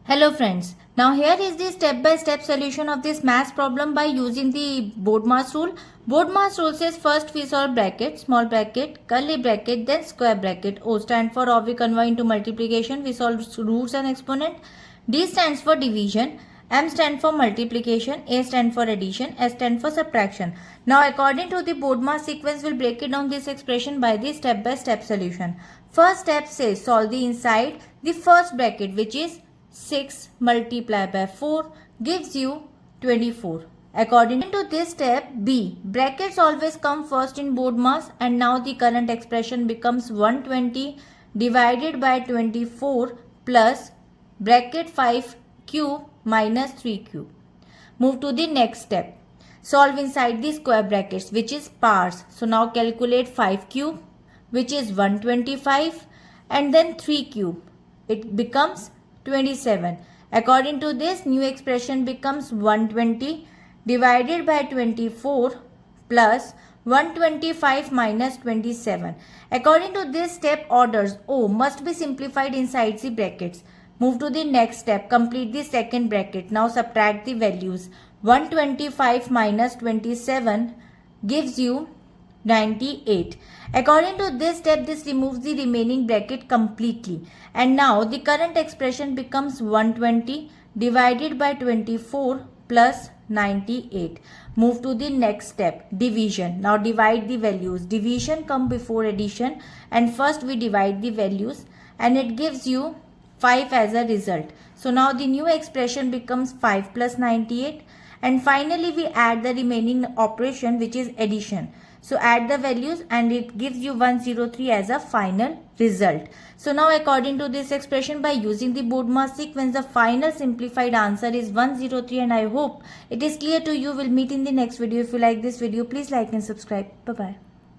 Hello friends, now here is the step-by-step solution of this math problem by using the BODMAS rule. BODMAS rule says first we solve bracket, small bracket, curly bracket, then square bracket. O stand for or we convert into multiplication, we solve roots and exponent. D stands for division, M stand for multiplication, A stand for addition, S stand for subtraction. Now according to the BODMAS sequence, we'll break it down this expression by the step-by-step solution. First step says solve the inside the first bracket, which is 6 multiplied by 4 gives you 24. According to this step, B, brackets always come first in BODMAS, and now the current expression becomes 120 divided by 24 plus bracket 5 cube minus 3 cube. Move to the next step. Solve inside the square brackets, which is powers. So now calculate 5 cube, which is 125, and then 3 cube. It becomes 27. According to this, new expression becomes 120 divided by 24 plus 125 minus 27. According to this step, orders O must be simplified inside the brackets. Move to the next step. Complete the second bracket. Now subtract the values. 125 minus 27 gives you 98. According to this step, this removes the remaining bracket completely. And now the current expression becomes 120 divided by 24 plus 98. Move to the next step, division. Now divide the values. Division comes before addition, and first we divide the values and it gives you 5 as a result. So now the new expression becomes 5 plus 98, and finally we add the remaining operation, which is addition. So add the values and it gives you 103 as a final result. So now according to this expression, by using the BODMAS sequence, the final simplified answer is 103, and I hope it is clear to you. We'll meet in the next video. If you like this video, please like and subscribe. Bye bye.